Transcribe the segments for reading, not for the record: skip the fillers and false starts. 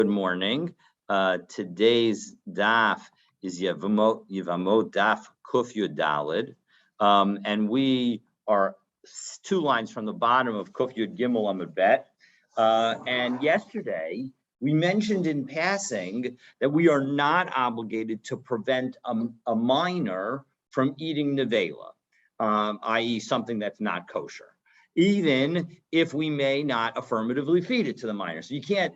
Good morning. Today's daf is Yevamot daf Kuf Yud Dalid, and we are 2 lines from the bottom of Kuf Yud Gimel Amud Bet. And yesterday we mentioned in passing that we are not obligated to prevent a minor from eating nevela, i.e., something that's not kosher, even if we may not affirmatively feed it to the minor. So you can't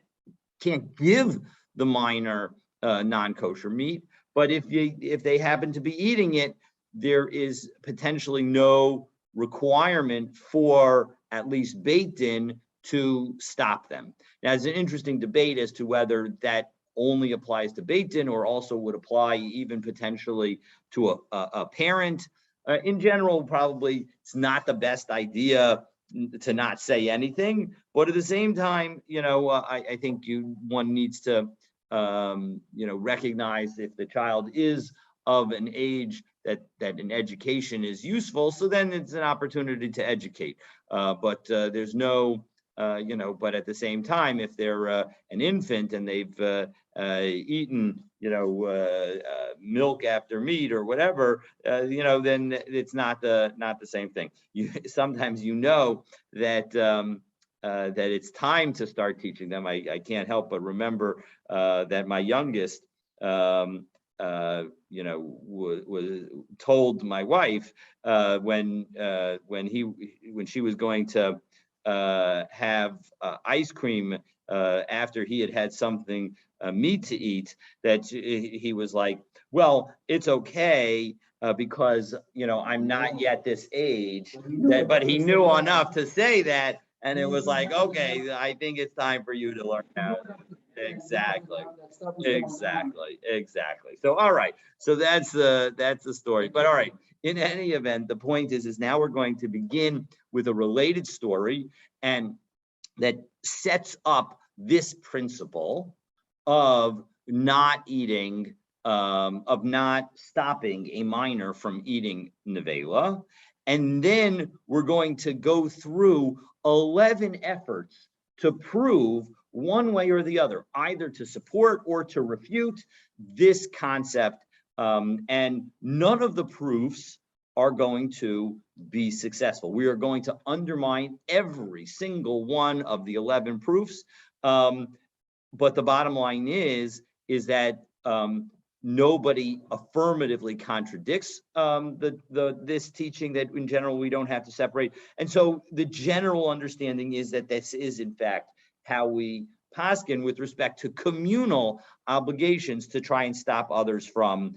give the minor non-kosher meat, but if they happen to be eating it, there is potentially no requirement for at least Beit Din to stop them. Now, there's an interesting debate as to whether that only applies to Beit Din or also would apply even potentially to a parent. In general, probably it's not the best idea to not say anything, but at the same time, I think one needs to, recognize if the child is of an age that an education is useful. So then it's an opportunity to educate. But there's no, but at the same time, if they're an infant and they've eaten, milk after meat or whatever, then it's not the same thing. Sometimes that that it's time to start teaching them. I can't help but remember that my youngest, was told my wife when she was going to have ice cream after he had something meat to eat, that he was like, well, it's okay because I'm not yet this age. But he knew enough to say that, and it was like, okay, I think it's time for you to learn how. Exactly. So all right, so that's the story. But all right, in any event, the point is now we're going to begin with a related story, and that sets up this principle of not eating, of not stopping a minor from eating nevela. And then we're going to go through 11 efforts to prove one way or the other, either to support or to refute this concept. And none of the proofs are going to be successful. We are going to undermine every single one of the 11 proofs. But the bottom line is that nobody affirmatively contradicts this teaching that in general we don't have to separate. And so the general understanding is that this is in fact how we paskin with respect to communal obligations to try and stop others from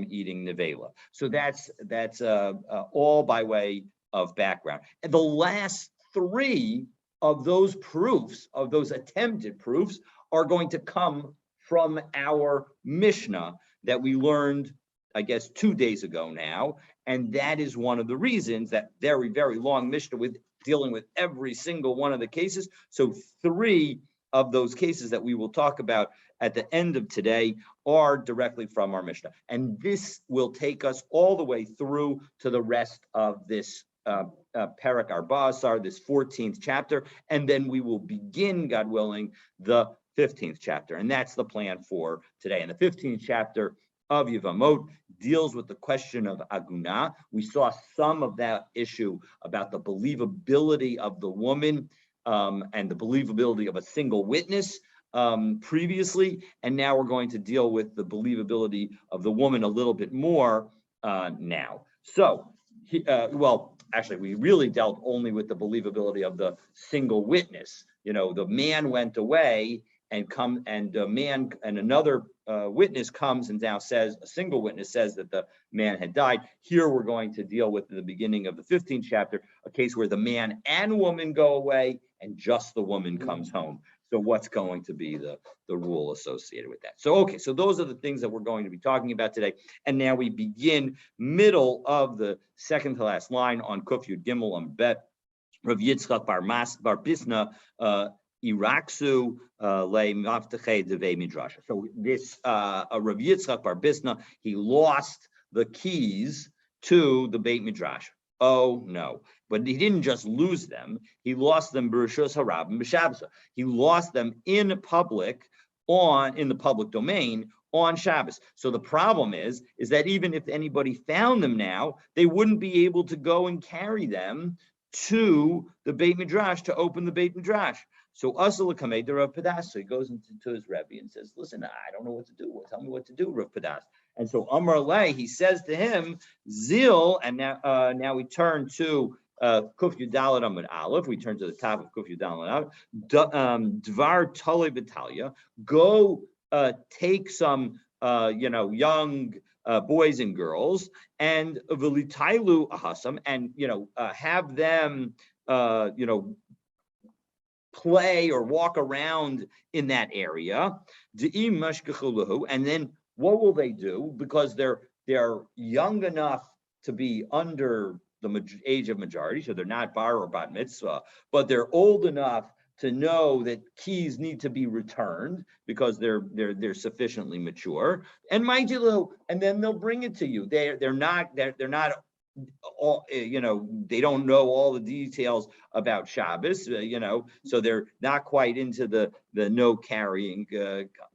eating nevela. So that's all by way of background. And the last 3 of those proofs, of those attempted proofs, are going to come from our Mishnah that we learned, I guess, 2 days ago now. And that is one of the reasons, that very, very long Mishnah with dealing with every single one of the cases. So 3 of those cases that we will talk about at the end of today are directly from our Mishnah. And this will take us all the way through to the rest of this Perek Arba Asar, this 14th chapter. And then we will begin, God willing, the 15th chapter. And that's the plan for today. And the 15th chapter of Yevamot deals with the question of aguna. We saw some of that issue about the believability of the woman and the believability of a single witness previously, and now we're going to deal with the believability of the woman a little bit more now. So, actually, we really dealt only with the believability of the single witness. The man went away, and another witness comes and now says, a single witness says that the man had died. Here we're going to deal with, in the beginning of the 15th chapter, a case where the man and woman go away and just the woman comes home. So what's going to be the rule associated with that? So, okay, so those are the things that we're going to be talking about today. And now we begin middle of the second to last line on Kuf Yud Gimel on Bet. Rav Yitzchak bar Bisna Iraksu le Mavtechei Devei Midrash. So this Rav Yitzchak bar Bisna, he lost the keys to the Beit Midrash. Oh no. But he didn't just lose them. He lost them b'rishus harabim b'Shabbos. He lost them in the public domain on Shabbos. So the problem is that even if anybody found them now, they wouldn't be able to go and carry them to the Beit Midrash to open the Beit Midrash. So Asal Kamed Rav Padas. So he goes into his Rebbe and says, "Listen, I don't know what to do. Tell me what to do, Rav Padas." And so Amar Lei, he says to him, "Zil." And now we turn to Kuf Yudalet Amud Aleph. We turn to the top of Kuf Yudalet Aleph. Dvar Tole Batalia. Go take some young boys and girls and Velitailu Ahasam, and have them play or walk around in that area. And then what will they do? Because they're young enough to be under the age of majority, so they're not bar or bat mitzvah, but they're old enough to know that keys need to be returned because they're sufficiently mature. And mind you, and then they'll bring it to you. They're not all, they don't know all the details about Shabbos, so they're not quite into the no carrying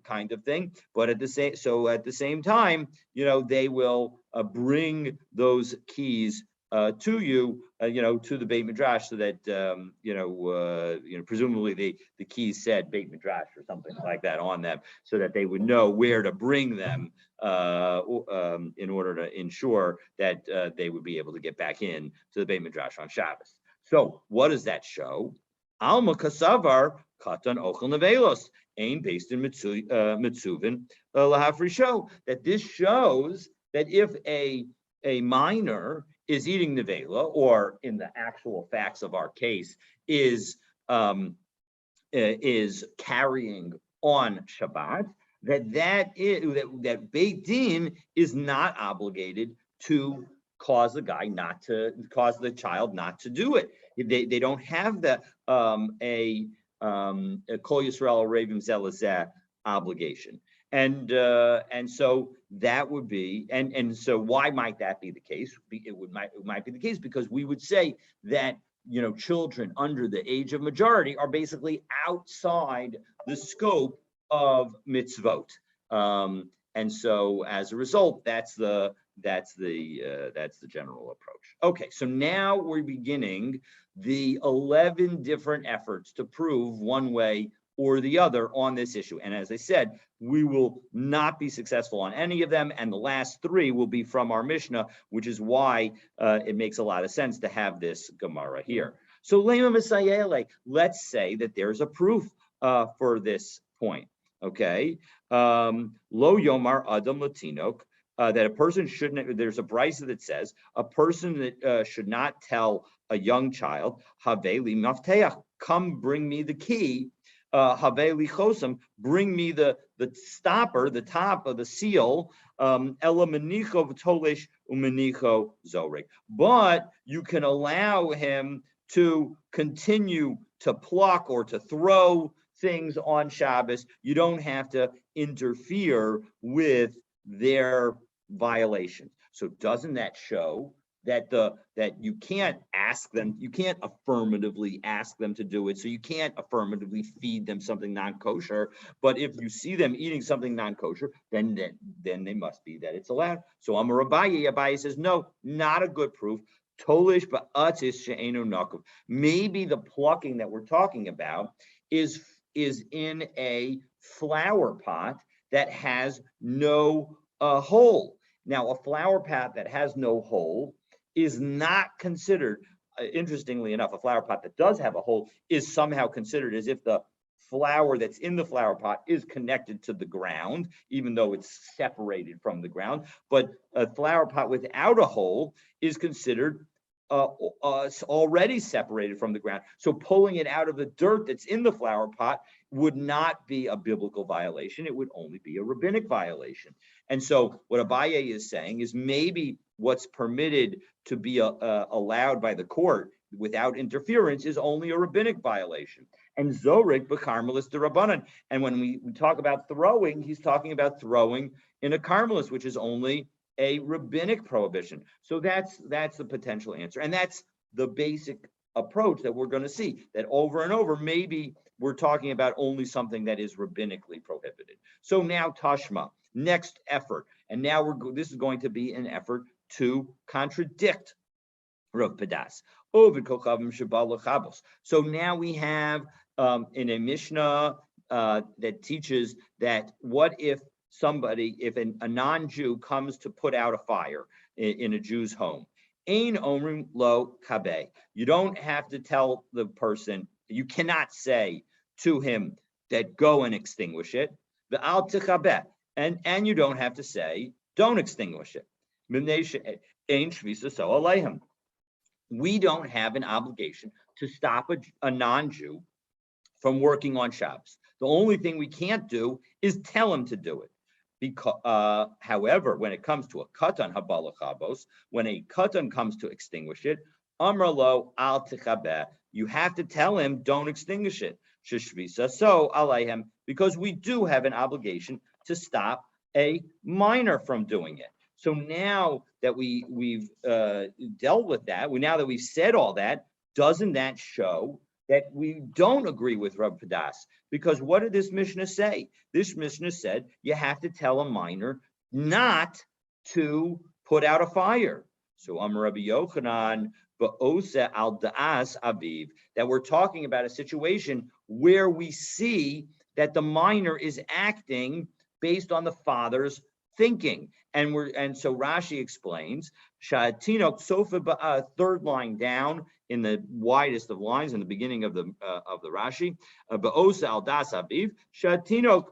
kind of thing. But at the same time, they will bring those keys to you, to the Beit Midrash, so that presumably the keys said Beit Midrash or something like that on them, so that they would know where to bring them in order to ensure that they would be able to get back in to the Beit Midrash on Shabbos. So what does that show? Alma kasavar katan ochel nevelos ain based in mitzuvin lahafri show that this shows that if a minor is eating nevela, or in the actual facts of our case is carrying on Shabbat, that Beit Din is not obligated to cause the child not to do it. They don't have a Kol Yisrael Ravim Zelazeh obligation. And so that would be, and so why might that be the case? It might be the case because we would say that children under the age of majority are basically outside the scope of mitzvot, and so as a result, that's the general approach. Okay, so now we're beginning the 11 different efforts to prove one way or the other on this issue. And as I said, we will not be successful on any of them. And the last 3 will be from our Mishnah, which is why it makes a lot of sense to have this Gemara here. So let's say that there's a proof for this point. Okay. Lo Yomar Adam Latinok, that a person shouldn't, there's a brisa that says a person that should not tell a young child, Haveli Mafteach, come bring me the key. Haveli Chosam, bring me the stopper, the top of the seal. Ela Menicho V'Tolesh Umenicho Zorek. But you can allow him to continue to pluck or to throw things on Shabbos. You don't have to interfere with their violations. So doesn't that show that you can't ask them, you can't affirmatively ask them to do it, so you can't affirmatively feed them something non-kosher, but if you see them eating something non-kosher, then they must be that it's allowed. So Amar Abaye says, no, not a good proof. Tolish ba'atis she'enu nakuv. Maybe the plucking that we're talking about is in a flower pot that has no hole. Now, a flower pot that has no hole is not considered, interestingly enough, a flower pot that does have a hole is somehow considered as if the flower that's in the flower pot is connected to the ground, even though it's separated from the ground. But a flower pot without a hole is considered already separated from the ground. So pulling it out of the dirt that's in the flower pot would not be a biblical violation. It would only be a rabbinic violation. And so what Abaye is saying is maybe what's permitted to be allowed by the court without interference is only a rabbinic violation. And Zorik b'karmelis d'Rabbanan. And when we talk about throwing, he's talking about throwing in a karmelis, which is only a rabbinic prohibition. So that's the potential answer. And that's the basic approach that we're going to see, that over and over, maybe we're talking about only something that is rabbinically prohibited. So now Tashma, next effort. And now this is going to be an effort to contradict Rav Padas. So now we have in a Mishnah that teaches that what if a non-Jew comes to put out a fire in a Jew's home? Ein omrim lo kabe. You don't have to tell the person, you cannot say to him that go and extinguish it. The al tichabe. And you don't have to say, don't extinguish it. We don't have an obligation to stop a non-Jew from working on Shabbos. The only thing we can't do is tell him to do it. Because, however, when it comes to a katan habalachabos, when a katan comes to extinguish it, amralo al tichabeh, you have to tell him, don't extinguish it. Sheshvisa so alayhim, because we do have an obligation to stop a minor from doing it. So now that we've dealt with that, now that we've said all that, doesn't that show that we don't agree with Rav Padas? Because what did this Mishnah say? This Mishnah said you have to tell a minor not to put out a fire. So Rabbi Yochanan ba'osa al da'as aviv, that we're talking about a situation where we see that the minor is acting based on the father's thinking. And so Rashi explains, Sha'atinok sofa third line down in the widest of lines in the beginning of the Rashi, Ba'osa al das aviv, Sha'atinok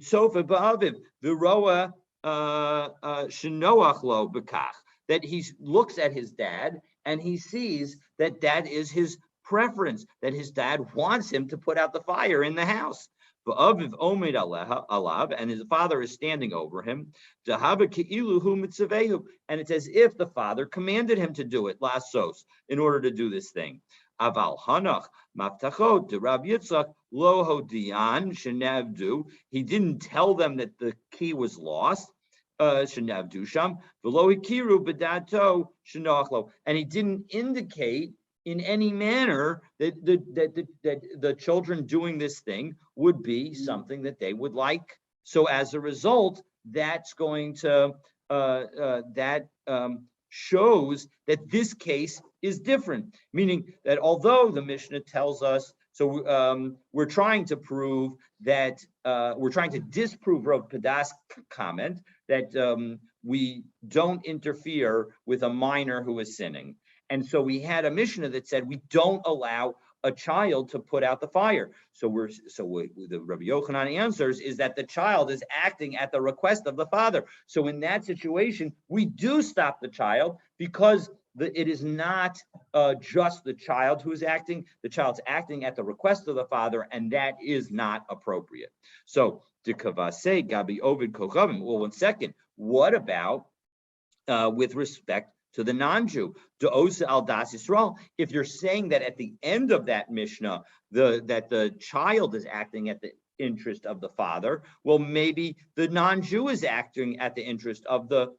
sofa ba'aviv, Viroa shenoach lo bekach, that he looks at his dad and he sees that that is his preference, that his dad wants him to put out the fire in the house. And his father is standing over him, and it's as if the father commanded him to do it, lasos, in order to do this thing. Aval hanach maftachot de Rav Yitzchak lo hodian shenavdu. He didn't tell them that the key was lost. Shenavdu sham v'lo hikiru b'dato shenoachlo, and he didn't indicate in any manner that the children doing this thing would be something that they would like. So as a result, that's going to shows that this case is different. Meaning that although the Mishnah tells us, so we're trying to prove that we're trying to disprove Rav Padas' comment that we don't interfere with a minor who is sinning. And so we had a Mishnah that said we don't allow a child to put out the fire. So the Rabbi Yochanan answers is that the child is acting at the request of the father. So in that situation, we do stop the child because it is not just the child who is acting. The child's acting at the request of the father, and that is not appropriate. So Dekavase Gabi Ovid Kochavim. Well, 1 second. What about with respect to the non-Jew, De'osa al das Yisrael? If you're saying that at the end of that Mishnah, that the child is acting at the interest of the father, well, maybe the non-Jew is acting at the interest of the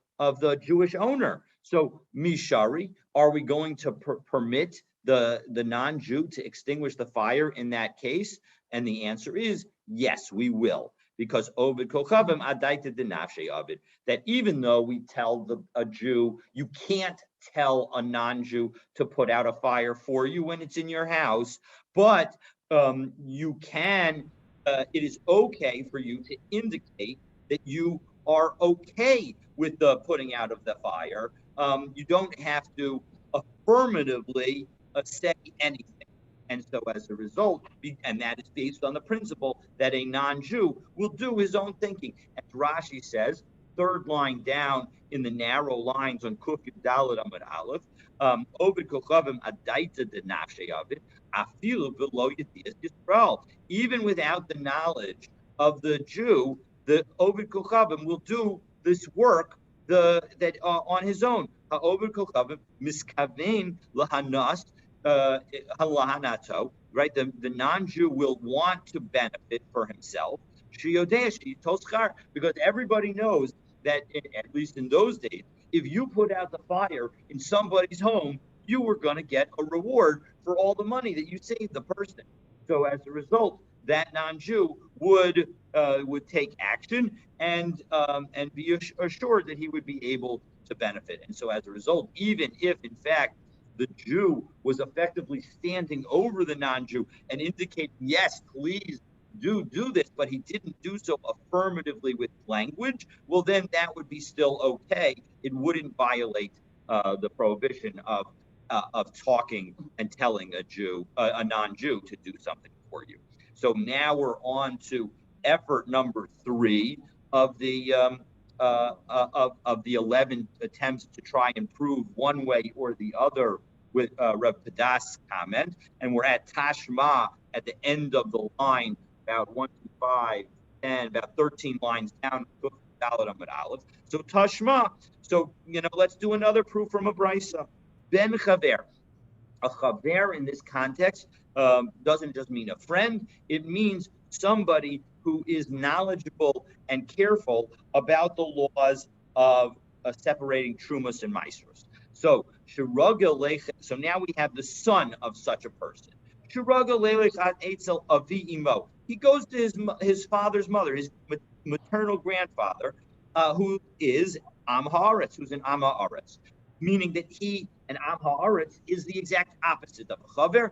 Jewish owner. So Mishari, are we going to permit the non-Jew to extinguish the fire in that case? And the answer is yes, we will. Because Ovid Kochavim Adaita Dinafshe Ovid, that even though we tell a Jew, you can't tell a non-Jew to put out a fire for you when it's in your house, but you can, it is okay for you to indicate that you are okay with the putting out of the fire. You don't have to affirmatively say anything. And so as a result, and that is based on the principle that a non-Jew will do his own thinking. As Rashi says, third line down in the narrow lines on Kuf Yud Daled Amud Aleph, Ovid Kochavim Adaita Denafshe Ovid, Afilu V'lo Yedias Yisrael. Even without the knowledge of the Jew, the Ovid Kochavim will do this work on his own. Ovid Kochavim Miskavein Lahanas. Right? The non-Jew will want to benefit for himself, because everybody knows that, at least in those days, if you put out the fire in somebody's home, you were going to get a reward for all the money that you saved the person. So as a result, that non-Jew would take action and be assured that he would be able to benefit. And so as a result, even if in fact the Jew was effectively standing over the non-Jew and indicating, yes, please do this, but he didn't do so affirmatively with language, well, then that would be still okay. It wouldn't violate the prohibition of talking and telling a non-Jew, to do something for you. So now we're on to effort number 3 of the 11 attempts to try and prove one way or the other with Rav Padas' comment, and we're at Tashma at the end of the line, about 1 to 5, and about 13 lines down. So Tashma. So let's do another proof from a brisa. Ben Chaver. A chaver in this context doesn't just mean a friend. It means somebody who is knowledgeable and careful about the laws of separating trumas and maestros. So now we have the son of such a person. He goes to his father's mother, his maternal grandfather, who is Am Haaretz, who's an Am Haaretz, meaning that he and Am Haaretz is the exact opposite of a chaver.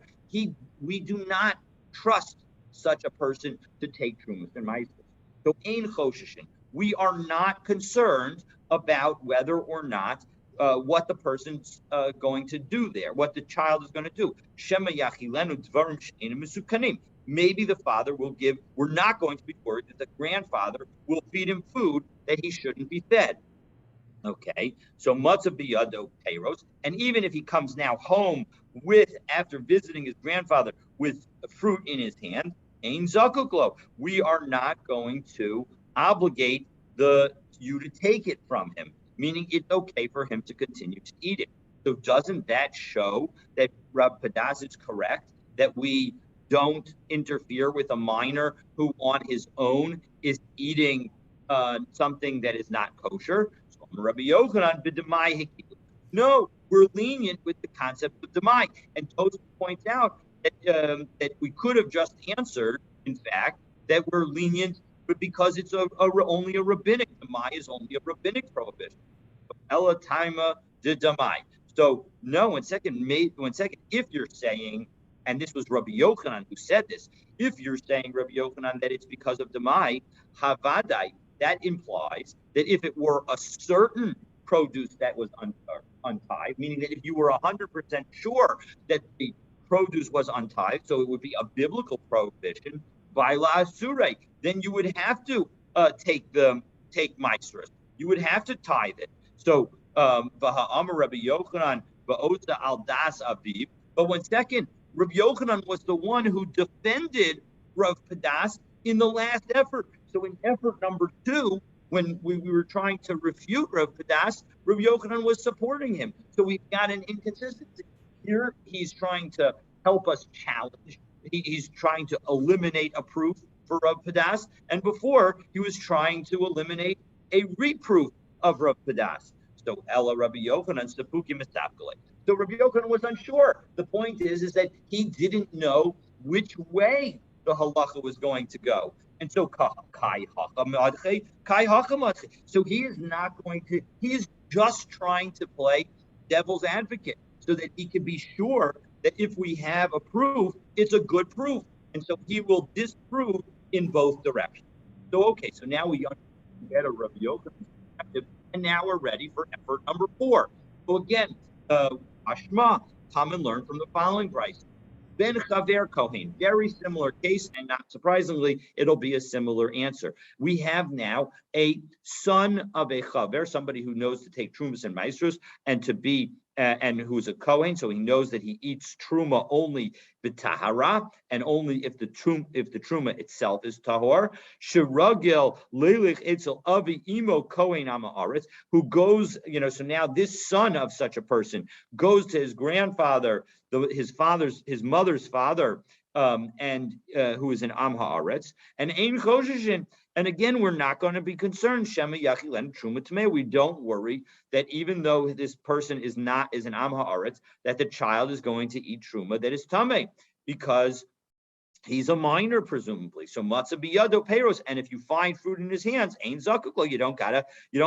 We do not trust such a person to take trumas and maestros. So ein choshishin. We are not concerned about whether or not what the person's going to do there, what the child is going to do. Shema yachilenu dvarim she'enim mesukanim. Maybe the father will give. We're not going to be worried that the grandfather will feed him food that he shouldn't be fed. Okay, so matzah biyado peiros, and even if he comes now home after visiting his grandfather with fruit in his hand, ein zakuklo, we are not going to obligate you to take it from him, meaning it's okay for him to continue to eat it. So doesn't that show that Rav Padas is correct, that we don't interfere with a minor who on his own is eating something that is not kosher? No, we're lenient with the concept of demai. And Tosfos points out that we could have just answered, in fact, that we're lenient, but because it's only a rabbinic, demai is only a rabbinic prohibition. Ella taima de demai. So no, one second, if you're saying, and this was Rabbi Yochanan who said this, if you're saying, Rabbi Yochanan, that it's because of demai, havadai, that implies that if it were a certain produce that was untithed, meaning that if you were 100% sure that the produce was untithed, so it would be a biblical prohibition, by la surah, then you would have to take maestros. You would have to tithe it. So v'ha'amar Rabbi Yochanan v'osa al das aviv. But one second, Rabbi Yochanan was the one who defended Rav Padas in the last effort. So in effort number 2, when we were trying to refute Rav Padas, Rav Yochanan was supporting him. So we've got an inconsistency. Here he's trying to help us challenge. He's trying to eliminate a proof for Rav Padas. And before, he was trying to eliminate a reproof of Rav Padas. So Ella Rabbi Yochanan Sapuki Mistapkale. So Rabbi Yochanan was unsure. The point is that he didn't know which way the halacha was going to go. And so so he is not going to, he is just trying to play devil's advocate so that he can be sure that if we have a proof, it's a good proof. And so he will disprove in both directions. So, okay, so now we get a Rabbi Yochanan perspective, and now we're ready for effort number 4. So again, Ashma, come and learn from the following price. Ben Chaver Kohen, very similar case, and not surprisingly, it'll be a similar answer. We have now a son of a Chaver, somebody who knows to take trumas and maestros, and to be and who's a Kohen, so he knows that he eats truma only b'tahara, and only if the truma itself is tahor. Shiragil leilich etzel avi imo Kohen amaaretz, who goes, so now this son of such a person goes to his grandfather, his mother's father, and who is an Am Haaretz, and ein choshishin, And again, we're not going to be concerned. Shema yachilen truma tamei. We don't worry that even though this person is an am haaretz, that the child is going to eat truma that is tamei, because he's a minor, presumably. So matzah biyado peros, and if you find fruit in his hands, ain zakuklo, you don't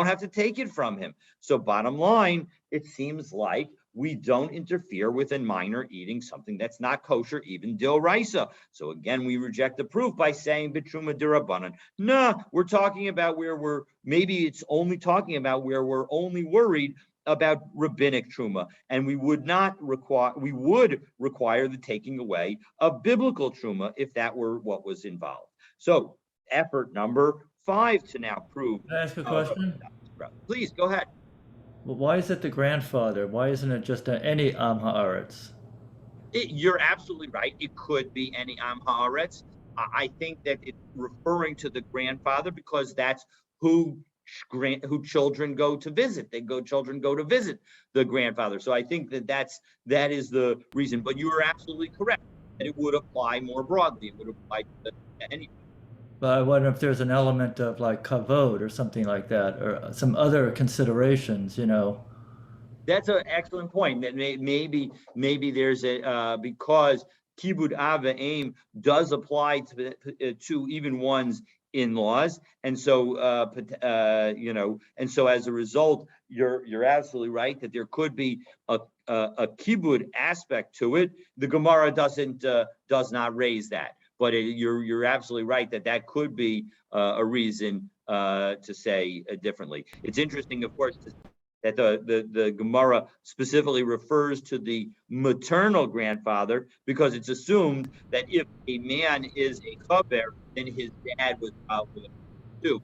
have to take it from him. So bottom line, it seems like we don't interfere with a minor eating something that's not kosher, even d'oraisa. So again, we reject the proof by saying bitruma dirabanan. No, we're talking about where we're only worried about rabbinic truma, and we would require the taking away of biblical truma if that were what was involved. So effort number 5 to now prove. Can I ask a question? Please go ahead. Well, why is it the grandfather? Why isn't it just any Am Haaretz? You're absolutely right. It could be any Am Haaretz. I think that it's referring to the grandfather because that's who children go to visit. Children go to visit the grandfather. So I think that is the reason. But you are absolutely correct that it would apply more broadly. It would apply to any. But I wonder if there's an element of like kavod or something like that, or some other considerations, you know. That's an excellent point. That maybe there's a because kibud ava aim does apply to even one's in-laws, and so and so as a result, you're absolutely right that there could be a kibud aspect to it. The Gemara does not raise that, but you're absolutely right that could be a reason to say differently. It's interesting, of course, that the Gemara specifically refers to the maternal grandfather because it's assumed that if a man is a chaver, then his dad was probably too.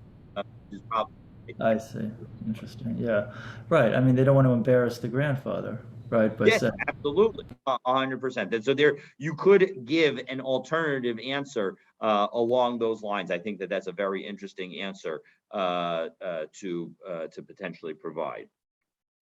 I see. Interesting. Yeah. Right. I mean, they don't want to embarrass the grandfather, right? By Yes, saying, absolutely, 100%. And so there, you could give an alternative answer along those lines. I think that's a very interesting answer to potentially provide.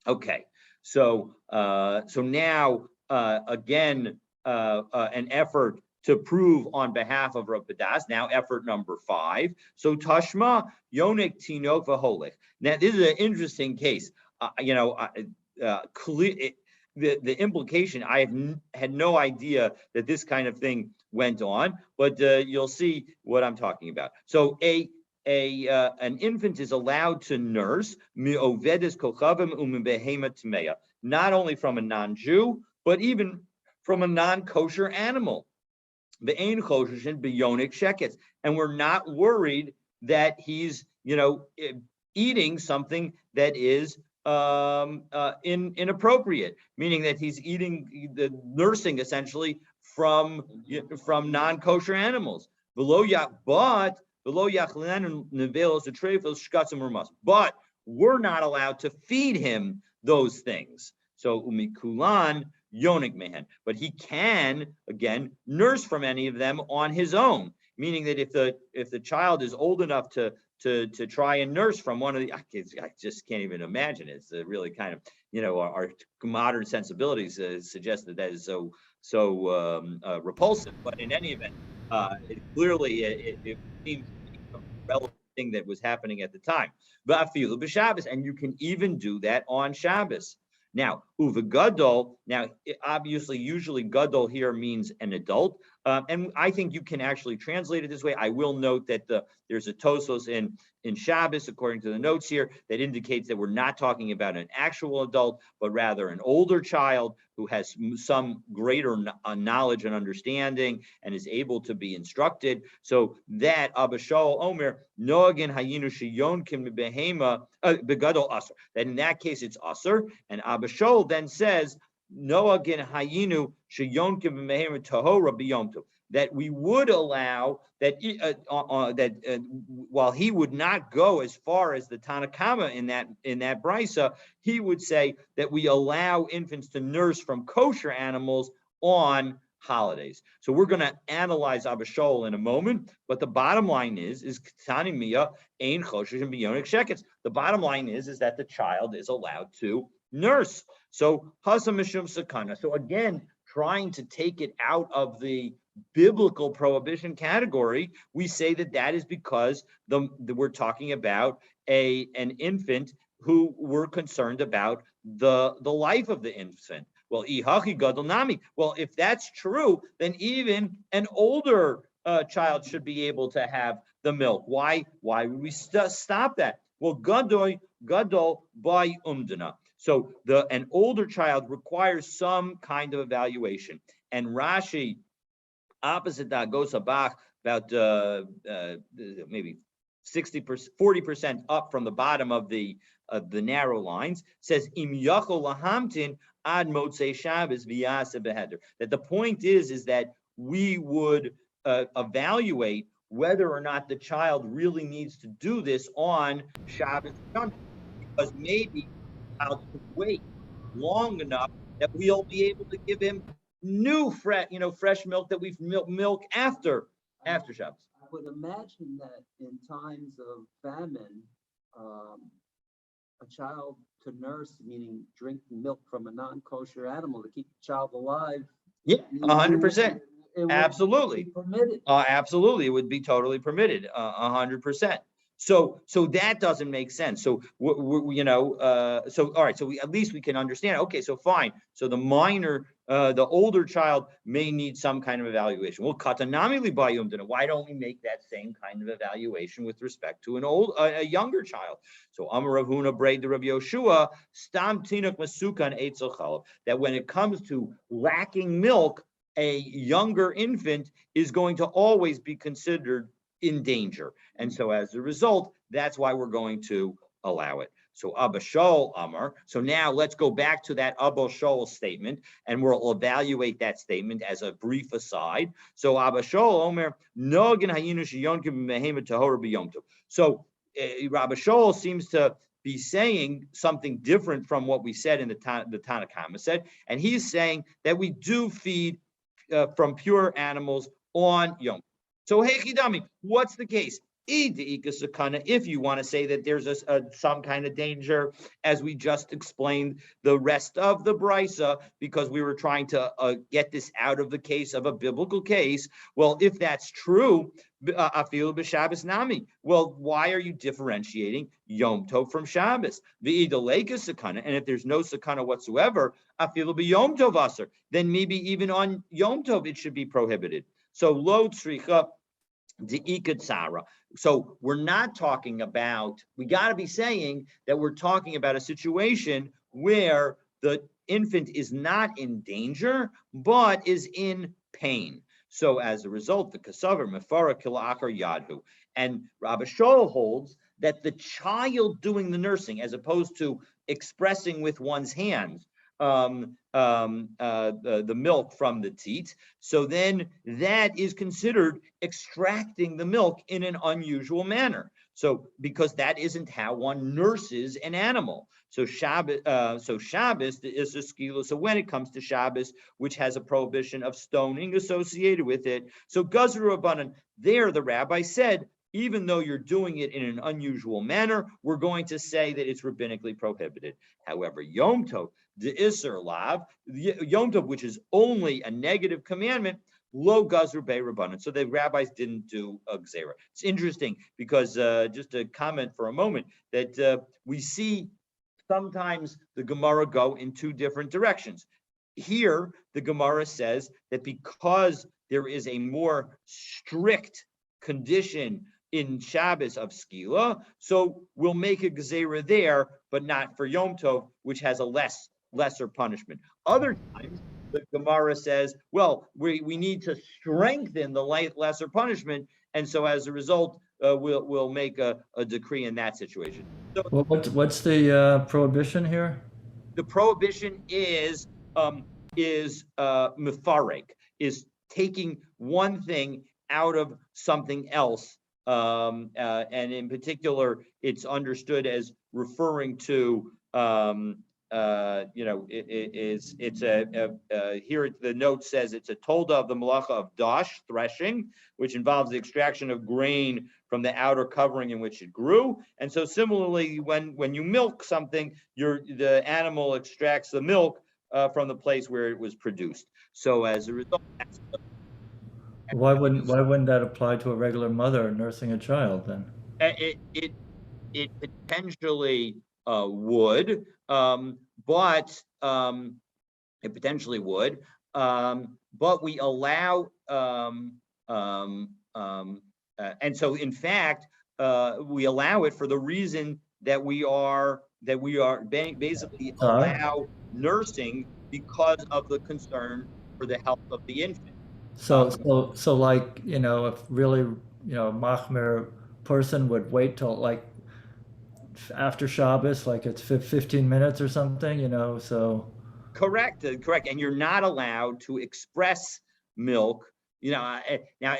Okay, so now again an effort to prove on behalf of Rav Badas. Now effort number 5. So Tashma Yonik Tinok Vaholich. Now this is an interesting case. The implication, I had no idea that this kind of thing went on, but you'll see what I'm talking about. So an infant is allowed to nurse not only from a non-Jew, but even from a non-kosher animal. And we're not worried that he's eating something that is inappropriate, meaning that he's eating the nursing essentially from non-kosher animals. But we're not allowed to feed him those things. So umikulan yonik mehan, but he can again nurse from any of them on his own. Meaning that if the child is old enough to try and nurse from one of the, I just can't even imagine. It's really kind of our modern sensibilities suggest that is so repulsive. But in any event, it seems to be a relevant thing that was happening at the time. And you can even do that on Shabbos. Now, uva gadol. Now, obviously, usually gadol here means an adult, and I think you can actually translate it this way. I will note that there's a Tosos in Shabbos, according to the notes here, that indicates that we're not talking about an actual adult, but rather an older child who has some greater knowledge and understanding and is able to be instructed. So that Abba Shaul Omer Noagin Hayinu Shiyon Kim Behema Begadol Asr. That in that case it's Asr, and Abba Shaul then says Noagin Hayinu Shiyon Kim Behema Tahora Biyom Tov. That we would allow that while he would not go as far as the Tanakama in that brisa, he would say that we allow infants to nurse from kosher animals on holidays. So we're going to analyze Abba Shaul in a moment, but the bottom line is Ktani Mia Ein Choshesh and Biyonik Sheketz. The bottom line is that the child is allowed to nurse. So Hasam Mishum Sakana. So again, trying to take it out of the biblical prohibition category, we say that is because we're talking about an infant who we're concerned about the life of the infant. Well, ihachi gadol nami. Well, if that's true, then even an older child should be able to have the milk. Why would we stop that? Well, gadol by umdana. So an older child requires some kind of evaluation. And Rashi, opposite that, goes about maybe 60%, 40% up from the bottom of the narrow lines, says im yachol lahamtin ad motzei Shabbos v'yaseh beheder. That the point is that we would evaluate whether or not the child really needs to do this on Shabbos, because maybe the child could wait long enough that we'll be able to give him new fresh milk that we've milk after Shabbos. I would imagine that in times of famine, a child to nurse, meaning drink milk from a non-kosher animal to keep the child alive. Yeah, 100%. Absolutely. Permitted. Absolutely, it would be totally permitted. 100%. So that doesn't make sense. So so all right. So at least we can understand. Okay, so fine. So the older child may need some kind of evaluation. Well, katanami libayumdana. Why don't we make that same kind of evaluation with respect to a younger child? So Amar Rav Huna braid the Rabbi Yoshua stam tinuk masukan eitzel chalav. That when it comes to lacking milk, a younger infant is going to always be considered in danger. And so as a result, that's why we're going to allow it. So Abba Shaul Amar. So now let's go back to that Abba Shaul statement, and we'll evaluate that statement as a brief aside. So Abba Shaul Omer Nogin Hayinu Shiyonkim Behema Tahor B'Yom Tov. So Abba Shaul seems to be saying something different from what we said in the Tanna Kama said, and he's saying that we do feed from pure animals on Yom. So Hechidami, what's the case? If you want to say that there's some kind of danger, as we just explained the rest of the brisa, because we were trying to get this out of the case of a biblical case. Well, if that's true, afilu b'Shabbos nami. Well, why are you differentiating Yom Tov from Shabbos? V'idaleka sakana, and if there's no sakana whatsoever, afilu b'Yom Tov aser, then maybe even on Yom Tov it should be prohibited. So lo tzricha. So we're not talking about, we got to be saying that we're talking about a situation where the infant is not in danger, but is in pain. So as a result, the kasavar mefara kila'achar yadhu. And Rabbi Shaul holds that the child doing the nursing, as opposed to expressing with one's hands, the milk from the teat, so then that is considered extracting the milk in an unusual manner. So because that isn't how one nurses an animal. So Shabbos is a skila. So when it comes to Shabbos, which has a prohibition of stoning associated with it, so Gazru Abanan, there the rabbi said, even though you're doing it in an unusual manner, we're going to say that it's rabbinically prohibited. However, Yom Tov, the Isser Lav, Yom Tov, which is only a negative commandment, lo gazru bei rabbanan. So the rabbis didn't do a gzera. It's interesting because just to comment for a moment that we see sometimes the Gemara go in two different directions. Here, the Gemara says that because there is a more strict condition in Shabbos of skila, so we'll make a gezerah there, but not for Yom Tov, which has a lesser punishment. Other times, the Gemara says, well, we need to strengthen the lesser punishment, and so as a result, we'll make a decree in that situation. So, well, what's the prohibition here? The prohibition is mefarek, is taking one thing out of something else. And in particular, it's understood as referring to, here the note says it's a tolda of the malacha of dash, threshing, which involves the extraction of grain from the outer covering in which it grew. And so similarly, when you milk something, the animal extracts the milk from the place where it was produced. So as a result, Why wouldn't that apply to a regular mother nursing a child then? It potentially would, but it potentially would, but we allow, and so in fact, we allow it for the reason that basically Sorry? allow nursing because of the concern for the health of the infant. So, so like, if really, a Machmir person would wait till like after Shabbos, like it's 15 minutes or something, so. Correct, correct. And you're not allowed to express milk. Now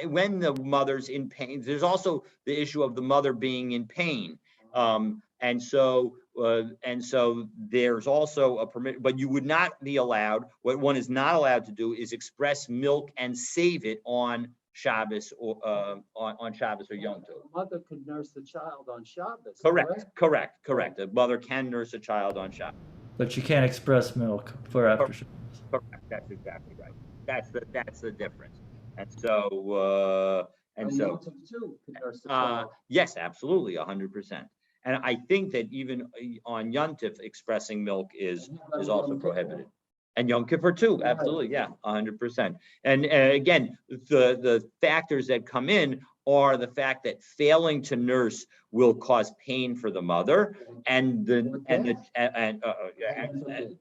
when the mother's in pain, there's also the issue of the mother being in pain. And so there's also a permit, but you would not be allowed. What one is not allowed to do is express milk and save it on Shabbos or on Shabbos or Yom Tov. A mother could nurse the child on Shabbos. Correct. A mother can nurse a child on Shabbos. But you can't express milk for after Shabbos. Correct. That's exactly right. That's the difference. And so Too could nurse the child. yes, absolutely, 100%. And I think that even on Yom Tov, expressing milk is also prohibited. And Yom Kippur too, absolutely, yeah, 100%. And again, the factors that come in are the fact that failing to nurse will cause pain for the mother, and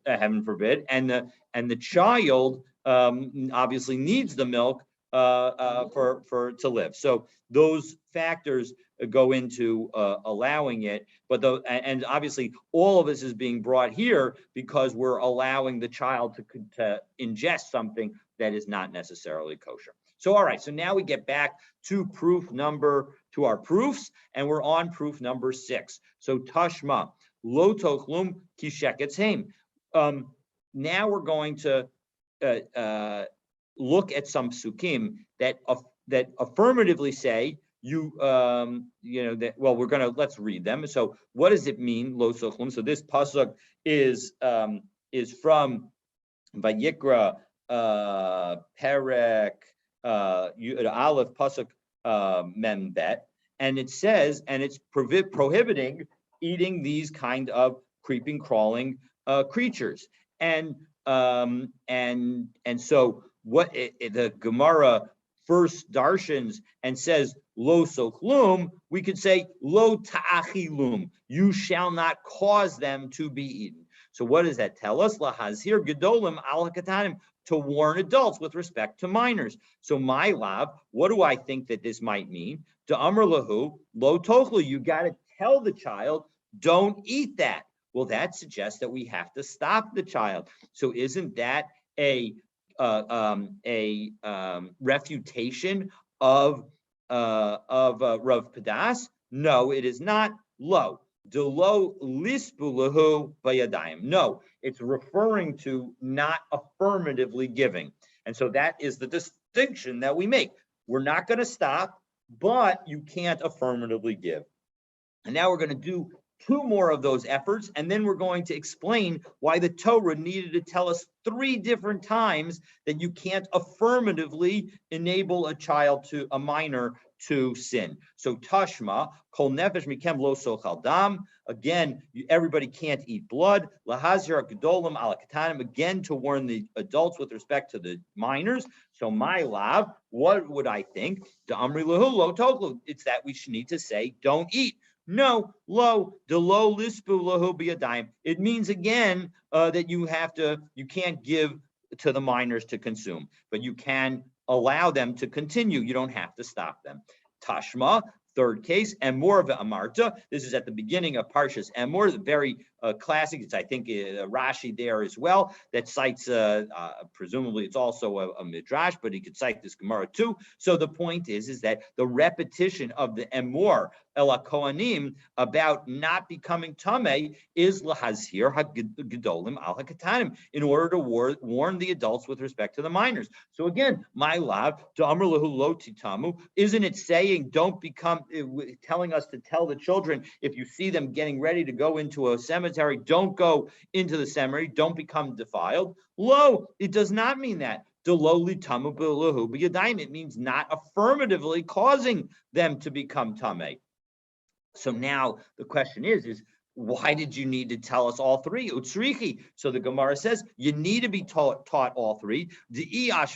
heaven forbid, and the child obviously needs the milk for to live. So those factors go into allowing it, and obviously all of this is being brought here because we're allowing the child to ingest something that is not necessarily kosher. So all right, so now we get back to our proofs, and we're on proof number 6. So Tashma lo tochlum ki sheketz heim. Now we're going to look at some psukim that affirmatively say let's read them. So what does it mean, lo tochlum? So this pasuk is from Vayikra Perek Aleph pasuk mem bet, and it says, and it's prohibiting eating these kind of creeping, crawling creatures, and so what the Gemara first darshans and says lo sochlum, we could say lo ta'achilum, you shall not cause them to be eaten. So what does that tell us? Lahazir gedolim al hakatanim, to warn adults with respect to minors. So my love, what do I think that this might mean? To amr lahu lo tochlu, you got to tell the child, don't eat that. Well, that suggests that we have to stop the child. So isn't that a refutation of Rav Padas? No, it is not. Lo delo lispulahu bayadayim. No, it's referring to not affirmatively giving, and so that is the distinction that we make. We're not going to stop, but you can't affirmatively give. And now we're going to do 2 more of those efforts, and then we're going to explain why the Torah needed to tell us 3 different times that you can't affirmatively enable a minor to sin. So Tashma, kol nefesh mikem lo sochal dam. Again, everybody can't eat blood. Lahazir gedolim al katanim. Again, to warn the adults with respect to the minors. So my lav, what would I think? Da amri lahu lo toklu. It's that we should need to say, don't eat. No, delo lispu lahu biyadayim. It means again that you can't give to the minors to consume, but you can allow them to continue. You don't have to stop them. Tashma, third case, Emor ve'amarta. This is at the beginning of Parshas Emor, the very classic. It's, I think, Rashi there as well that cites, presumably it's also a midrash, but he could cite this Gemara too. So the point is that the repetition of the Emor El Kohanim about not becoming tamei is lahazhir hagedolim al hakatanim, in order to warn the adults with respect to the minors. So again, my lav da'amr lahu lo titamu, isn't it saying don't become, telling us to tell the children if you see them getting ready to go into a cemetery, don't go into the cemetery, don't become defiled? Lo, it does not mean that. It means not affirmatively causing them to become tamei. So now the question is why did you need to tell us all three? Utsrichi. So the Gemara says you need to be taught all three. Because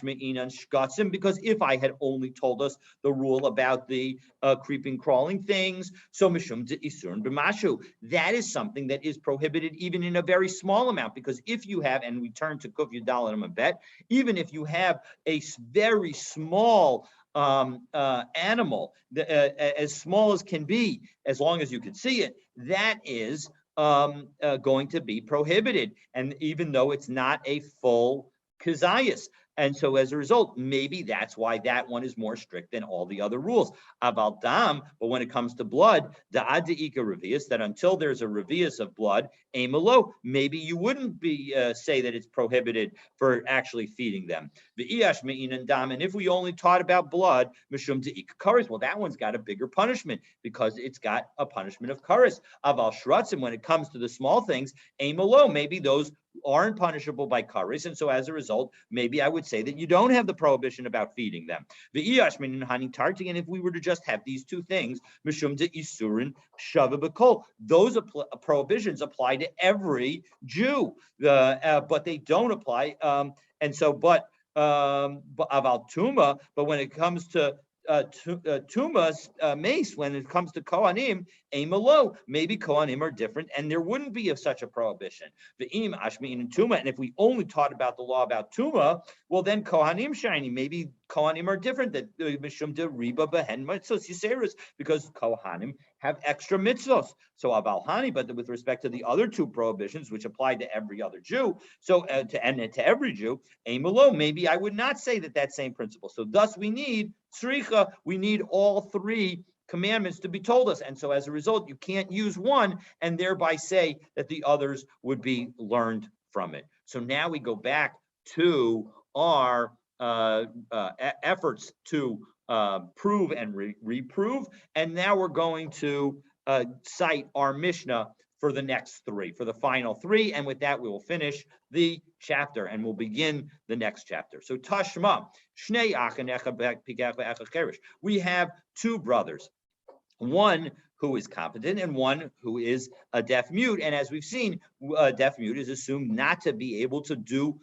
if I had only told us the rule about the creeping, crawling things, so mishum isurn b'mashu, that is something that is prohibited even in a very small amount. Because if you have, and we turn to Kuf Yudal and Bet, even if you have a very small animal, as small as can be, as long as you can see it, that is going to be prohibited. And even though it's not a full kazayas. And so as a result, maybe that's why that one is more strict than all the other rules. About dam, but when it comes to blood, the adika revius, that until there's a revius of blood, amalo, maybe you wouldn't be say that it's prohibited for actually feeding them. The iash me'inan dam, and if we only taught about blood, mishum deika karis, well, that one's got a bigger punishment because it's got a punishment of karis. Aval shratzim, when it comes to the small things, amalo, maybe those aren't punishable by karis, and so as a result, maybe I would say that you don't have the prohibition about feeding them. The iyashmin and hani tarting, and if we were to just have these two things, mishum de isurin shava b'kol, those prohibitions apply to every Jew, but they don't apply. But about tuma, but when it comes to tumas mace, when it comes to kohanim, amalo, maybe kohanim are different, and there wouldn't be such a prohibition. The im ashmin and tuma, and if we only taught about the law about tuma, well then kohanim shiny, maybe kohanim are different. That mishum de riba behen mitzvos yiserus, because kohanim have extra mitzvos. So aval hani, but with respect to the other two prohibitions, which apply to every other Jew, so to every Jew, amalo, maybe I would not say that same principle. So thus we need tzricha, we need all three commandments to be told us. And so as a result, you can't use one and thereby say that the others would be learned from it. So now we go back to our efforts to prove and reprove. And now we're going to cite our Mishnah for the next three, for the final three. And with that, we will finish the chapter and we'll begin the next chapter. So Tashma, Shnei Achan Echad Pikach Ve'echad Cherish. We have two brothers, one who is competent and one who is a deaf mute. And as we've seen, a deaf mute is assumed not to be able to do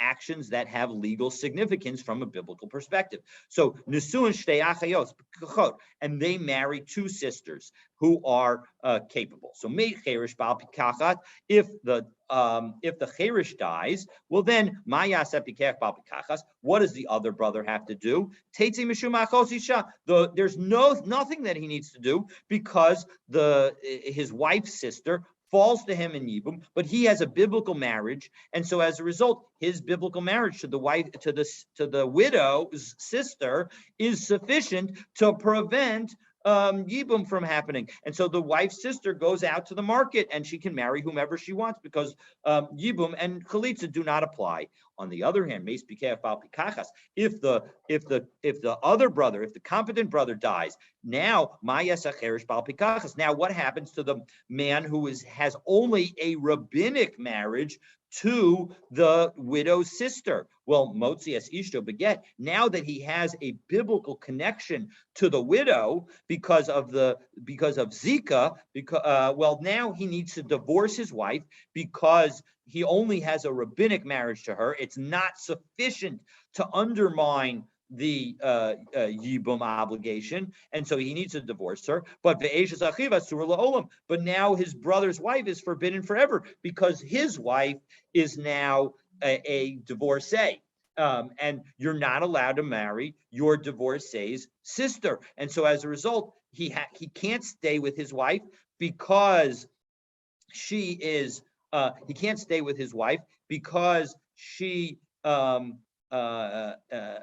actions that have legal significance from a biblical perspective. So Nisuin Shtei Achayos, and they marry two sisters who are capable. So Mei Cherish Bal Pikachat, if the Cherish dies, well then Mayas Epikach Bal Pikachas, what does the other brother have to do? Teitzi Mishum Achos Isha. There's nothing that he needs to do because his wife's sister falls to him in Yibum, but he has a biblical marriage, and so as a result, his biblical marriage to the wife, to the widow's sister, is sufficient to prevent Yibum from happening. And so the wife's sister goes out to the market and she can marry whomever she wants because Yibum and Chalitza do not apply. On the other hand, if the other brother, if the competent brother dies, now now what happens to the man who has only a rabbinic marriage to the widow's sister? Well, Motzi es Ishto beget, now that he has a biblical connection to the widow because of Zika, well, now he needs to divorce his wife because he only has a rabbinic marriage to her. It's not sufficient to undermine the Yibum obligation, and so he needs to divorce her. But now his brother's wife is forbidden forever because his wife is now a divorcee. And you're not allowed to marry your divorcee's sister. And so as a result, he can't stay with his wife because she is he can't stay with his wife because she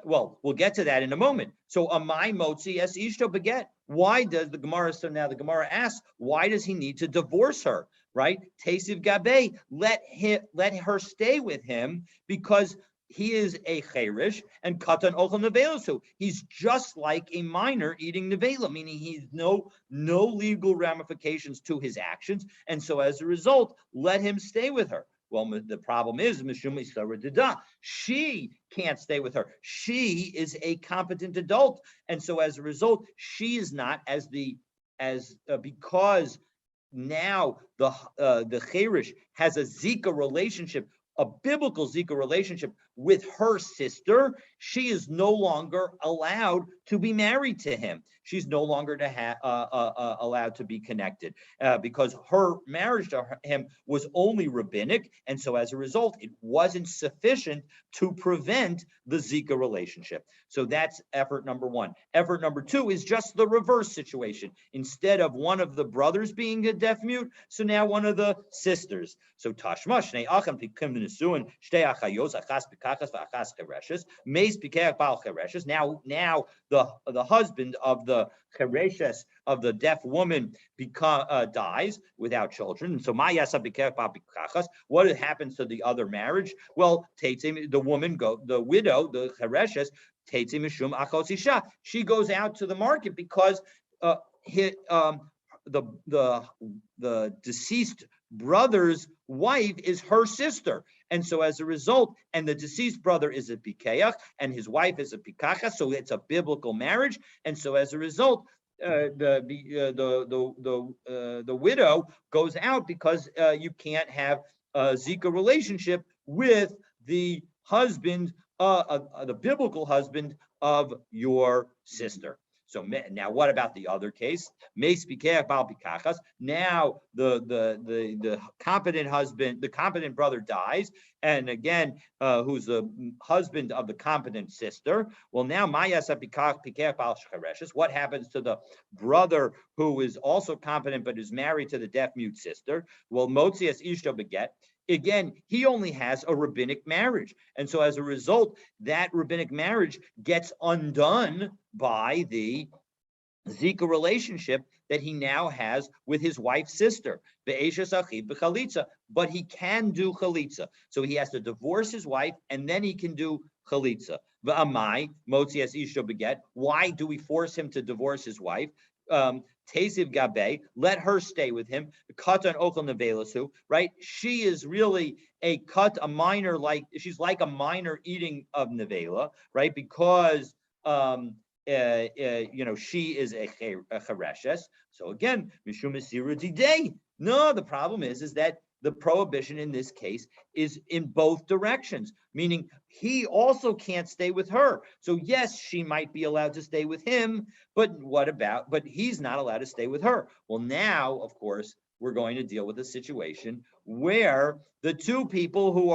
well, we'll get to that in a moment. So amai motzi es ishto beget. Why does the Gemara, so now the Gemara asks, why does he need to divorce her? Right? Tesiv gabe, let her stay with him because he is a cherish and katan ochel nevela. So he's just like a minor eating nevela, meaning he's no legal ramifications to his actions. And so as a result, let him stay with her. Well, the problem is Mishum Isara Dida. She can't stay with her. She is a competent adult, and so as a result, she is not because now the Cherish has a Zika relationship, a biblical Zika relationship with her sister. She is no longer allowed to be married to him. She's no longer allowed to be connected because her marriage to him was only rabbinic, and so as a result, it wasn't sufficient to prevent the Zika relationship. So that's effort number one. Effort number two is just the reverse situation. Instead of one of the brothers being a deaf mute, so now one of the sisters. So Tashma shnei achim tikim nesuin shtei achayos achas pikachas v'achas chereshes meis pikach bal chereshes. Now the husband of the chereshes of the deaf woman dies without children. And so mayasa pikach bal pikachas. What happens to the other marriage? Well, the widow, the chereshes, mishum achos isha. She goes out to the market because the deceased brother's wife is her sister, and so as a result, and the deceased brother is a pikeach and his wife is a pikacha, so it's a biblical marriage, and so as a result, the widow goes out because you can't have a Zika relationship with the husband, the biblical husband of your sister. So now, what about the other case? Now the competent husband, the competent brother dies, and again, who's the husband of the competent sister? Well, now what happens to the brother who is also competent but is married to the deaf mute sister? Well, motzias ishto beget. Again, he only has a rabbinic marriage. And so as a result, that rabbinic marriage gets undone by the Zika relationship that he now has with his wife's sister. But he can do chalitza. So he has to divorce his wife and then he can do chalitza. Why do we force him to divorce his wife? Tesiv Gabe, let her stay with him. Katan Ochel Nevelasu, right? She is really a minor, she's like a minor eating of Nevela, right? Because she is a chereshes. So again, Mishum Mesiru Didei. No, the problem is that the prohibition in this case is in both directions, meaning he also can't stay with her. So yes, she might be allowed to stay with him, but he's not allowed to stay with her. Well, now, of course, we're going to deal with a situation where the two people who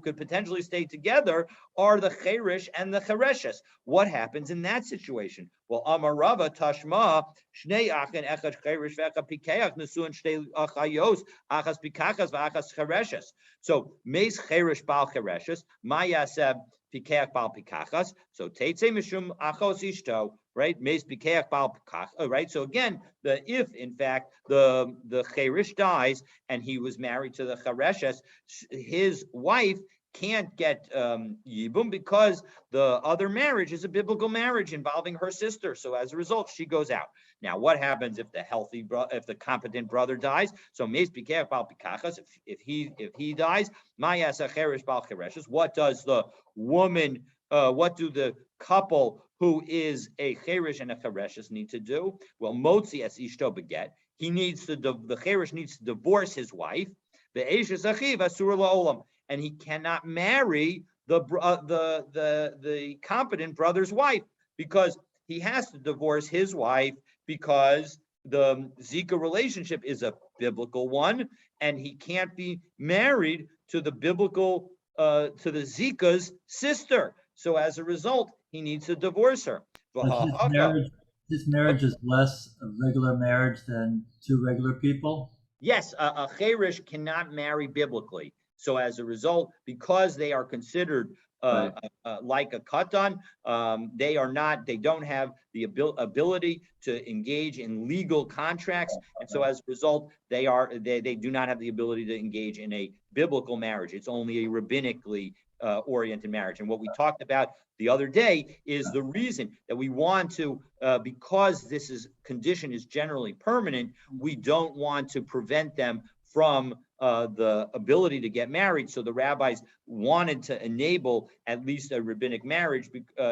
could potentially stay together are the cherish and the chereshes. What happens in that situation? Well, Amar Rava Tashma Shnei Achen Echad Cherish Vecha Pikeach Nesuin Shnei Achayos Achas Pikachas VaAchas Chereshes. So Meis Cherish Bal Chereshes Mayaseb Pikeach Bal Pikachas. So Teitze Mishum Achos Ishto. Right, Meis Pikeach Bal Pikach. Right. So again, if in fact the cherish dies and he was married to the chereshes, his wife can't get yibum because the other marriage is a biblical marriage involving her sister. So as a result, she goes out. Now, what happens if the competent brother dies? So meis bikach bal pikachas. If he dies, mayas acherish bal chereshes. What does the woman? What do the couple who is a cherish and a chereshes need to do? Well, motzi as ishto beget. The cherish needs to divorce his wife. The eishes achiv asur la'olam. And he cannot marry the competent brother's wife because he has to divorce his wife because the Zika relationship is a biblical one, and he can't be married to the Zika's sister. So as a result, he needs to divorce her. His marriage is less a regular marriage than two regular people? Yes, a cherish cannot marry biblically. So as a result, because they are considered like a katan, they don't have the ability to engage in legal contracts. And so as a result, they do not have the ability to engage in a biblical marriage. It's only a rabbinically oriented marriage. And what we talked about the other day is the reason that we want to, because this condition is generally permanent, we don't want to prevent them from the ability to get married. So the rabbis wanted to enable at least a rabbinic marriage,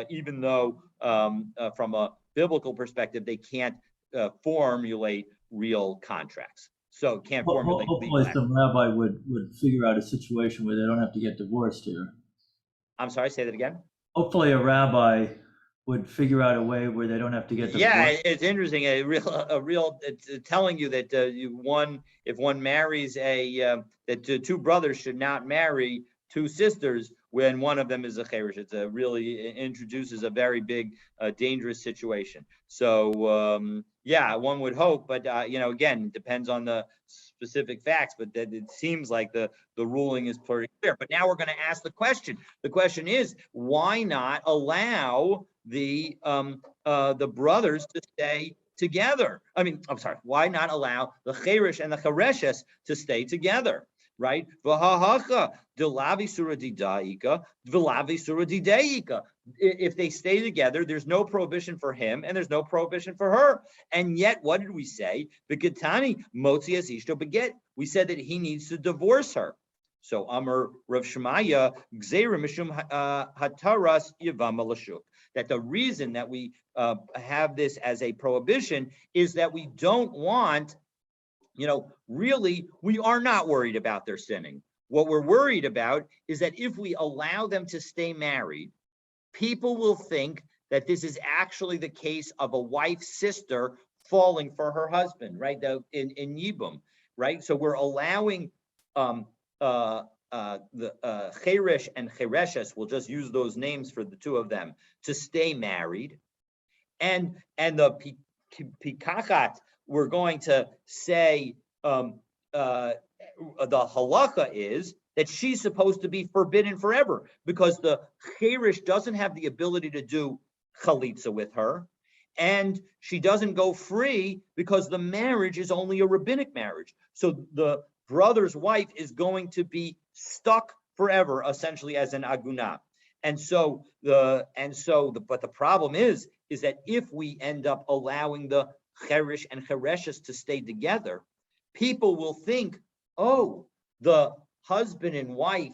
even though from a biblical perspective, they can't formulate real contracts. So can't formulate Hopefully legal some rabbi would figure out a situation where they don't have to get divorced here. I'm sorry, say that again. Hopefully a rabbi would figure out a way where they don't have to get Yeah, divorced. it's interesting. It's telling you that if one marries that two brothers should not marry two sisters when one of them is a cherish. It's really introduces a very big, dangerous situation. So yeah, one would hope, but again, it depends on the specific facts. But that it seems like the ruling is pretty clear. But now we're going to ask the question. The question is, why not allow the brothers to stay together? I'm sorry, why not allow the cherish and the chereshes to stay together? Right? If they stay together, there's no prohibition for him and there's no prohibition for her. And yet, what did we say? We said that he needs to divorce her. So Amar Rav Shemaya, Gzeira Mishum Hataras Yevamot Lashuk. That the reason that we have this as a prohibition is that we don't want, really, we are not worried about their sinning. What we're worried about is that if we allow them to stay married, people will think that this is actually the case of a wife's sister falling for her husband, right? In Yibum, right? So we're allowing the Cheresh and Chereshes, we'll just use those names for the two of them, to stay married. And the Pikachat, we're going to say the halacha is that she's supposed to be forbidden forever because the Cheresh doesn't have the ability to do chalitza with her. And she doesn't go free because the marriage is only a rabbinic marriage. So the brother's wife is going to be stuck forever, essentially as an aguna. But the problem is that if we end up allowing the cherish and chereshes to stay together, people will think, oh, the husband and wife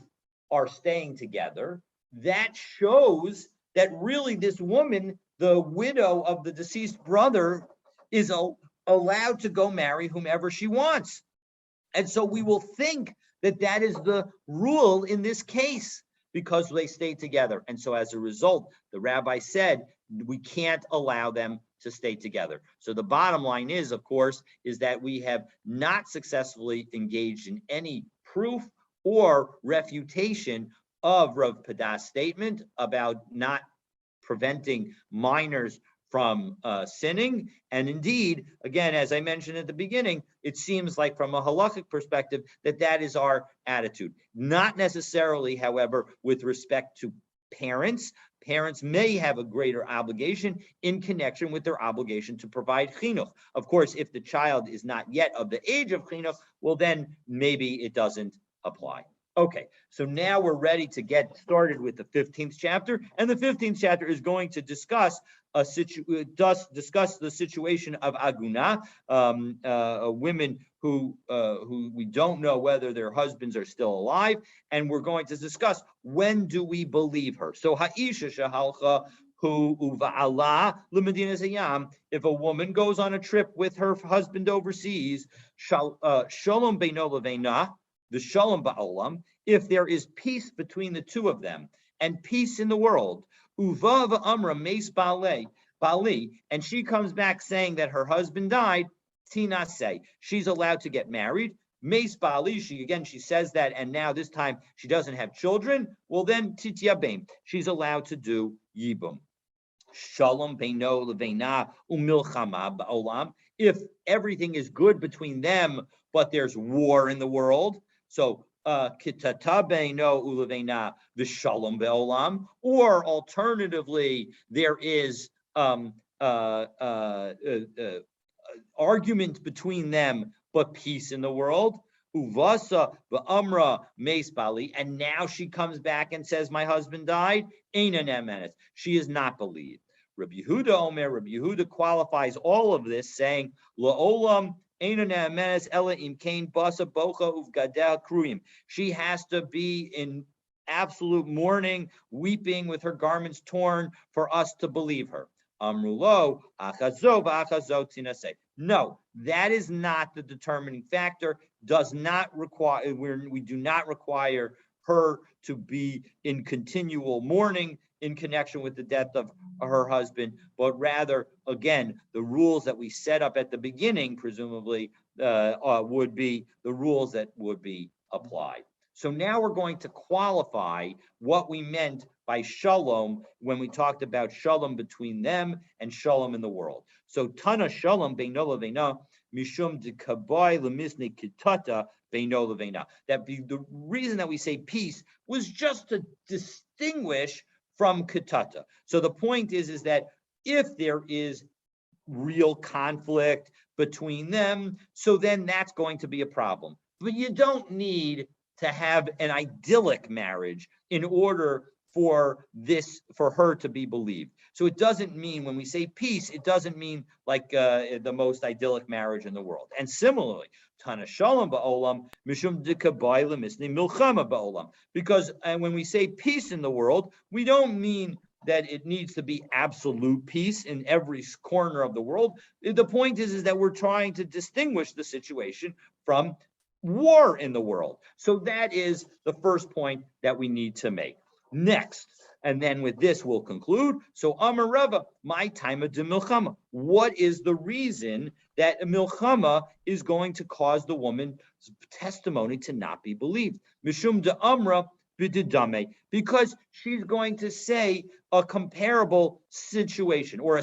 are staying together. That shows that really this woman, the widow of the deceased brother, is allowed to go marry whomever she wants. And so we will think that that is the rule in this case because they stay together. And so as a result, the rabbi said, we can't allow them to stay together. So the bottom line is, of course, is that we have not successfully engaged in any proof or refutation of Rav Pada's statement about not preventing minors from sinning. And indeed, again, as I mentioned at the beginning, it seems like from a halakhic perspective that is our attitude. Not necessarily, however, with respect to parents. Parents may have a greater obligation in connection with their obligation to provide chinuch. Of course, if the child is not yet of the age of chinuch, well, then maybe it doesn't apply. Okay, so now we're ready to get started with the 15th chapter, and the 15th chapter is going to discuss the situation of aguna, women who we don't know whether their husbands are still alive, and we're going to discuss when do we believe her. So ha'isha shehalcha hu uva'ala l'medinas hayam, if a woman goes on a trip with her husband overseas, shalom beino leveina, the shalom ba'olam, if there is peace between the two of them and peace in the world, uva v'amra meis bali, and she comes back saying that her husband died, tinase, she's allowed to get married. Meis bali, she says that, and now this time she doesn't have children. Well, then tityabein, she's allowed to do yibum. Shalom beino leveina umilchama ba'olam, if everything is good between them, but there's war in the world. So kitata beino uleveina v'shalom be'olam, or alternatively, there is argument between them, but peace in the world. uvasa v'amra meis bali, and now she comes back and says, my husband died. Eina ne'emes. She is not believed. Rabbi Yehuda Omer, Rabbi Yehuda qualifies all of this, saying, La'olam eina ne'emes ela im kain basa bocha uvgadel kruyim. She has to be in absolute mourning, weeping with her garments torn for us to believe her. Amrulo achazo v'achazo tinaseh. No, that is not the determining factor. Does not require, we do not require her to be in continual mourning in connection with the death of her husband, but rather, again, the rules that we set up at the beginning, presumably, would be the rules that would be applied. So now we're going to qualify what we meant by shalom when we talked about shalom between them and shalom in the world. So Tana shalom beino leveina mishum dekabai lemisne kitata beino leveina. That the reason that we say peace was just to distinguish from kitata. So the point is that if there is real conflict between them, so then that's going to be a problem. But you don't need to have an idyllic marriage in order for her to be believed. So it doesn't mean, when we say peace, it doesn't mean like the most idyllic marriage in the world. And similarly, Tana Shalom ba'olam mishum dikabai lemisni milchama ba'olam. Because when we say peace in the world, we don't mean that it needs to be absolute peace in every corner of the world. The point is that we're trying to distinguish the situation from war in the world. So that is the first point that we need to make. Next, and then with this we'll conclude. So Amar Rava, my time of de milchama. What is the reason that a milchama is going to cause the woman's testimony to not be believed? Mishum de Amra b'didame, because she's going to say a comparable situation, or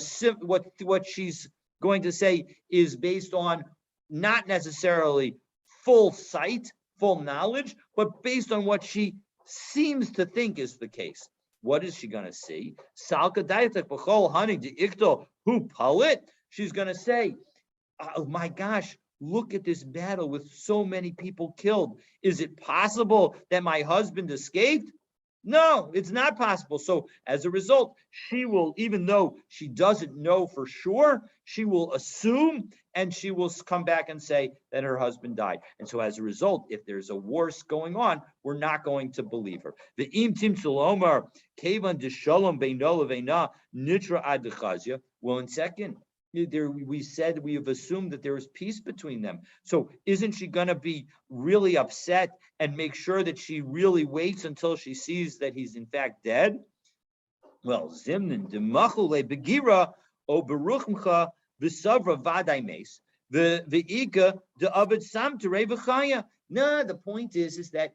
what she's going to say is based on not necessarily full sight, full knowledge, but based on what she seems to think is the case. What is she going to see? She's going to say, oh my gosh, look at this battle with so many people killed. Is it possible that my husband escaped? No, it's not possible. So as a result, she will, even though she doesn't know for sure, she will assume, and she will come back and say that her husband died. And so as a result, if there's a war going on, we're not going to believe her. The imtim shalomar kevan de shalom beino leveina nitra ad chazia. Well, in second, we said we have assumed that there is peace between them. So isn't she going to be really upset and make sure that she really waits until she sees that he's in fact dead? Well, zimnin demachule begira o beruchmcha v'savra vaday mes the ika de avid sam terei v'chaya. No, the point is that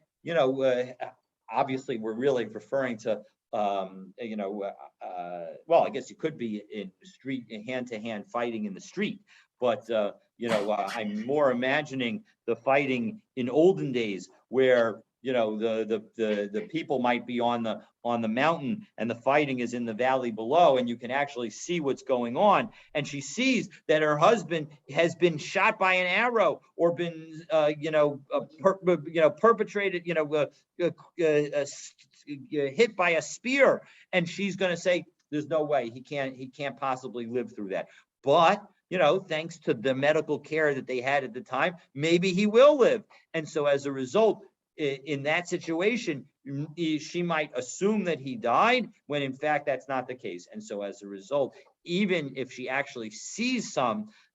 obviously we're really referring to well, I guess you could be in street, hand-to-hand fighting in the street, but I'm more imagining the fighting in olden days where the people might be on the mountain and the fighting is in the valley below, and you can actually see what's going on. And she sees that her husband has been shot by an arrow or been perpetrated, hit by a spear, and she's going to say, there's no way he can't possibly live through that. But thanks to the medical care that they had at the time, maybe he will live. And so as a result, in that situation, she might assume that he died when in fact that's not the case. And so as a result, even if she actually sees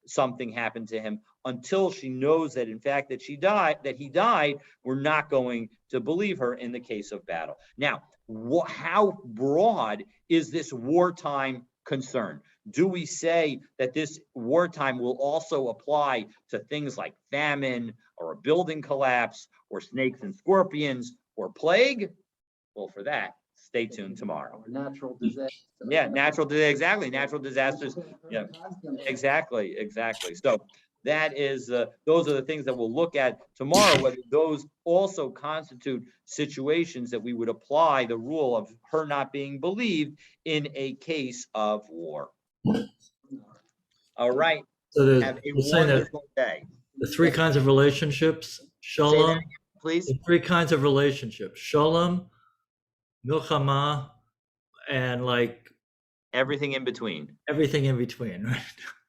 something happen to him, until she knows that in fact that he died, we're not going to believe her in the case of battle. Now, how broad is this wartime concern? Do we say that this wartime will also apply to things like famine or a building collapse or snakes and scorpions or plague? Well, for that, stay tuned tomorrow. Or natural disaster. Yeah, exactly. Natural disasters. Yeah, exactly. So that is, those are the things that we'll look at tomorrow, whether those also constitute situations that we would apply the rule of her not being believed in a case of war. All right. So Have a we're saying that wonderful day. the three kinds of relationships Shalom, please. the three kinds of relationships: shalom, milchama, and like Everything in between. everything in between, right?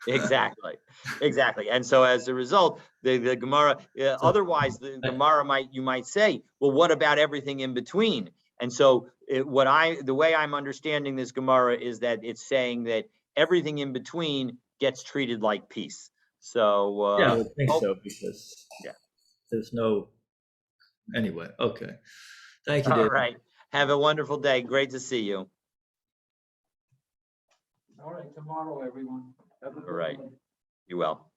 Exactly, exactly. And so as a result, the Gemara, otherwise the Gemara you might say, well, what about everything in between? And so the way I'm understanding this Gemara is that it's saying that everything in between gets treated like peace. So Yeah, I would think so, because yeah. there's no, anyway, okay. Thank you, All David. right. Have a wonderful day. Great to see you. All right, tomorrow, everyone. Have a good All right. one. You well.